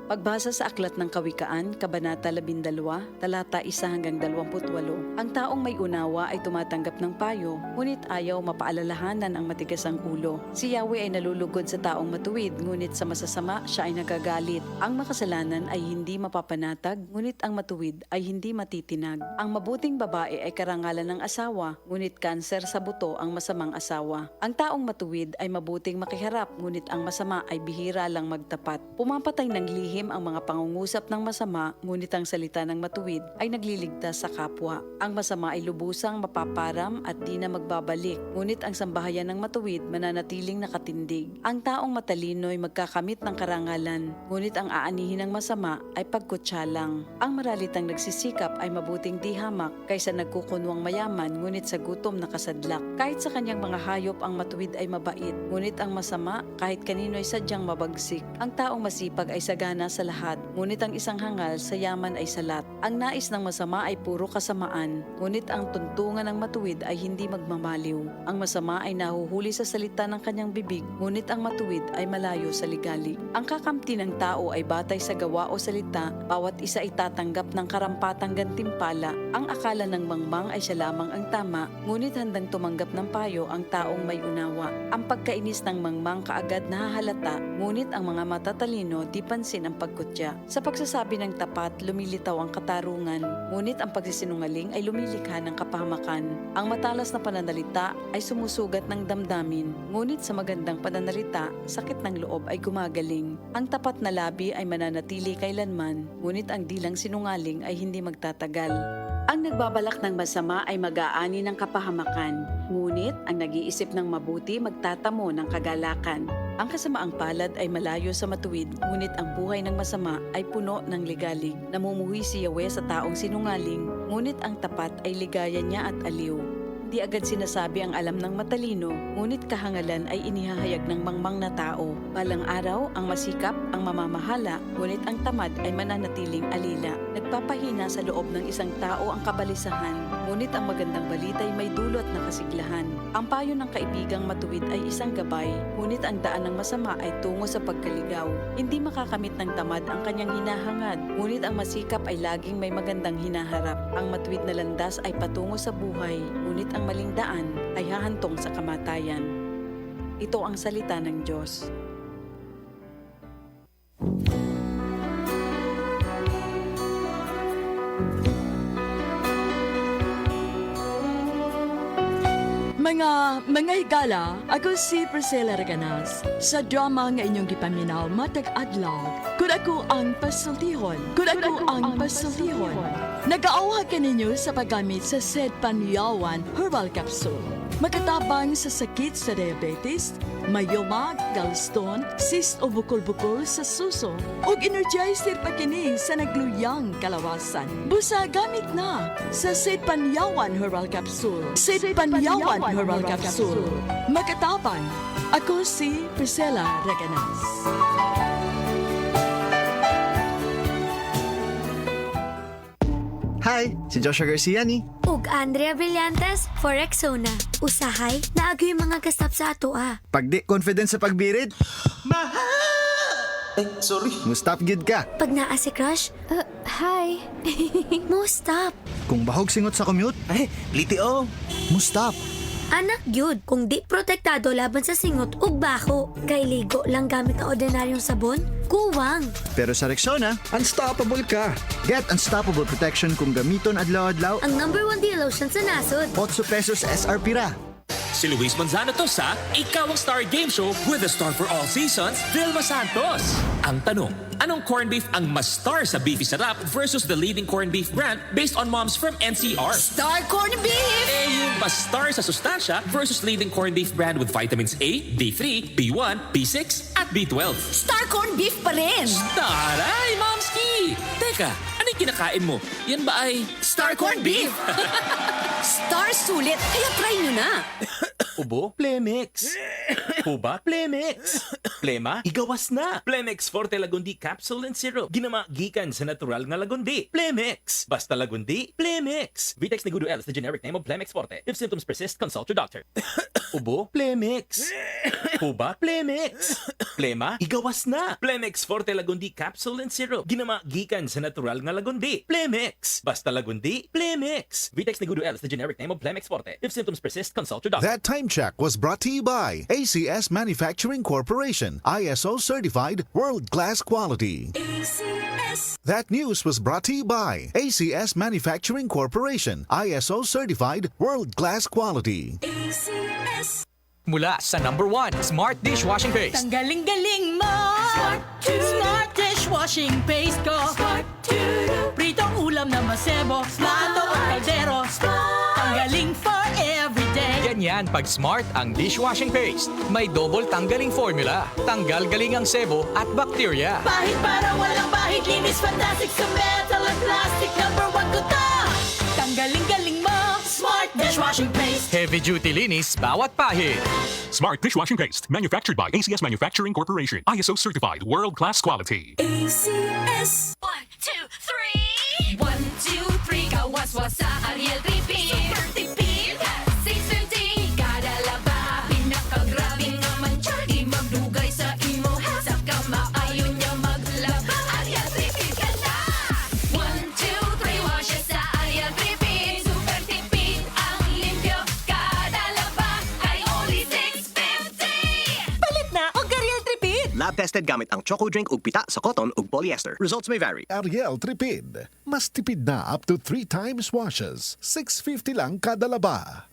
Pagbasa sa Aklat ng Kawikaan, Kabanata 12, talata 1 hanggang 28, ang taong may unawa ay tumatanggap ng payo, ngunit ayaw mapaalalahanan ang matigas ang ulo. Si Yahweh ay nalulugod sa taong matuwid, ngunit sa masasama siya ay nagagalit. Ang makasalanan ay hindi mapapanatag, ngunit ang matuwid ay hindi matitinag. Ang mabuting babae ay karangalan ng asawa, ngunit kanser sa buto ang masamang asawa. Ang taong matuwid ay mabuting makiharap, ngunit ang masama ay bihira lang magtapat. Pumapatay ng lihim ang mga pangungusap ng masama, ngunit ang salita ng matuwid ay nagliligtas sa kapwa. Ang masama ay lubusang mapaparam at di na magbabalik, ngunit ang sambahayan ng matuwid mananatiling nakatindig. Ang taong matalino ay magkakamit ng karangalan, ngunit ang aanihin ng masama ay pagkutsa lang. Ang maralitang nagsisikap ay mabuting di hamak kaysa nagkukunwang mayaman, ngunit sa gutom nakasadlak. Kahit sa kanyang mga hayop ang matuwid ay mabait, ngunit ang masama kahit kanino ay sadyang mabagsik. Ang taong masipag ay sagana sa lahat, ngunit ang isang hangal sa yaman ay salat. Ang nais ng masama ay puro kasamaan, ngunit ang tuntungan ng matuwid ay hindi magmamaliw. Ang masama ay nahuhuli sa salita ng kanyang bibig, ngunit ang matuwid ay malayo sa ligalig. Ang kakamti ng tao ay batay sa gawa o salita, bawat isa ay tatanggap ng karampatang gantimpala. Ang akala ng mangmang ay siya lamang ang tama, ngunit handang tumanggap ng payo ang taong may unawa. Ang pagkainis ng mangmang kaagad nahahalata, ngunit ang mga matatalino di pansin ang pagkutya. Sa pagsasabi ng tapat, lumilitaw ang katarungan, ngunit ang pagsisinungaling ay lumilikha ng kapahamakan. Ang matalas na pananalita ay sumusugat ng damdamin, ngunit sa magandang pananalita, sakit ng loob ay gumagaling. Ang tapat na labi ay mananatili kailanman, ngunit ang dilang sinungaling ay hindi magtatagal. Ang nagbabalak ng masama ay mag-aani ng kapahamakan, ngunit ang nag-iisip ng mabuti magtatamo ng kagalakan. Ang kasamaang palad ay malayo sa matuwid, ngunit ang buhay ng masama ay puno ng ligalig. Namumuhi si Yahweh sa taong sinungaling, ngunit ang tapat ay ligaya niya at aliw. Di agad sinasabi ang alam ng matalino, ngunit kahangalan ay inihahayag ng mangmang na tao. Balang araw, ang masikap, ang mamamahala, ngunit ang tamad ay mananatiling alila. Nagpapahina sa loob ng isang tao ang kabalisahan, ngunit ang magandang balita ay may dulot na kasiglahan. Ang payo ng kaibigang matuwid ay isang gabay, ngunit ang daan ng masama ay tungo sa pagkaligaw. Hindi makakamit ng tamad ang kanyang hinahangad, ngunit ang masikap ay laging may magandang hinaharap. Ang matuwid na landas ay patungo sa buhay, ngunit ang maling daan ay hahantong sa kamatayan. Ito ang salita ng Diyos. Mga higala, ako si Priscilla Raganas. Sa drama nga inyong gipaminaw matag adlaw, kung ako ang pasultihon. Nag-aawha ka ninyo sa paggamit sa Sed Panyawan Herbal Capsule. Makatabang sa sakit sa diabetes, mayoma, gallstone, cyst o bukol-bukol sa suso, ug energizer pa kini sa nagluyang kalawasan. Busa gamit na sa Sed Panyawan Herbal Capsule. Sed Panyawan Herbal Capsule. Makatabang. Ako si Priscilla Raganas. Hi, si Joshua Garcia ni. Ug Andrea Brillantes for Rexona. Usahay, naagyo yung mga gastap sa ato Pag di confident sa pagbirid, Sorry. mustap gid ka. Pag naa si crush, hi. Mo stop. Kung bahog singot sa commute, Litio. mustap. Anak gyud, kung di protektado laban sa singot ug baho, kay ligo lang gamit ang ordinaryong sabon, kuwang. Pero sa Rexona, Unstoppable ka. get unstoppable protection kung gamiton adlaw-adlaw. Ang number 1 deal lotion sa nasod. 8 pesos SRP ra. Si Luis Manzano to sa Ikaw ang Star Game Show with the star for all seasons, Vilma Santos. Ang tanong, anong corned beef ang mas star sa Beefy Sarap versus the leading corned beef brand based on moms from NCR? Star Corned Beef! Yung mas star sa sustansya versus leading corned beef brand with vitamins A, D3, B1, B6, at B12. Star Corned Beef pa rin! Taray, Momski! Teka, ano yung kinakain mo? Yan ba ay Star Corned Beef? Star sulit, kaya try nyo na! Ubo? Plemix. Huba, Plemex. Plema, igawas na. Plemex Forte Lagundi Capsule and Syrup. Ginama gikan sa natural nga lagundi. Plemex. Basta lagundi, Plemex. Vitex Negudo L is the generic name of Plemex Forte. If symptoms persist, consult your doctor. Ubo, Plemex. Huba, Plemex. Plema, igawas na. Plemex Forte Lagundi Capsule and Syrup. Ginama gikan sa natural nga lagundi. Plemex. Basta lagundi, Plemex. Vitex Negudo L is the generic name of Plemex Forte. If symptoms persist, consult your doctor. That time check was brought to you by ACS Manufacturing Corporation, ISO certified world-class quality. That news was brought to you by ACS Manufacturing Corporation, ISO certified world-class quality. Mula sa number 1, Smart Dishwashing Paste. Ang galing-galing mo! Smart dishwashing paste ko! Pritong ulam na masebo, plato o kaldero. Ang galing for everyday. Ganyan pag Smart ang dishwashing paste. May double tanggaling formula. Tanggal galing ang sebo at bakterya. Bahid para walang bahid, linis fantastic sa metal at plastic. Number 1 ko to! Ang galing-galing mo! Smart dishwashing paste. Heavy duty linis bawat pahid. Smart dishwashing paste, manufactured by ACS Manufacturing Corporation, ISO certified world-class quality. ACS. 1, 2, 3. 1, 2, 3. Kawas-was sa Ariel Tripin. Super tipid. 650. Kada laba. Pinakagrabe nga mancha. Di magdugay sa imo. Sa kamaayo niya maglaba. Ariel Tripin ka na. 1, 2, 3. Wash it sa Ariel Tripin. Super tipid. Ang limpyo. Kada laba. Ay only 650. Palit na o Ariel Tripid! Lab-tested gamit ang Choco Drink ug pita sa cotton ug polyester. Results may vary. Ariel Tripid. Mas tipid na up to 3 times washes. $6.50 lang kada laba.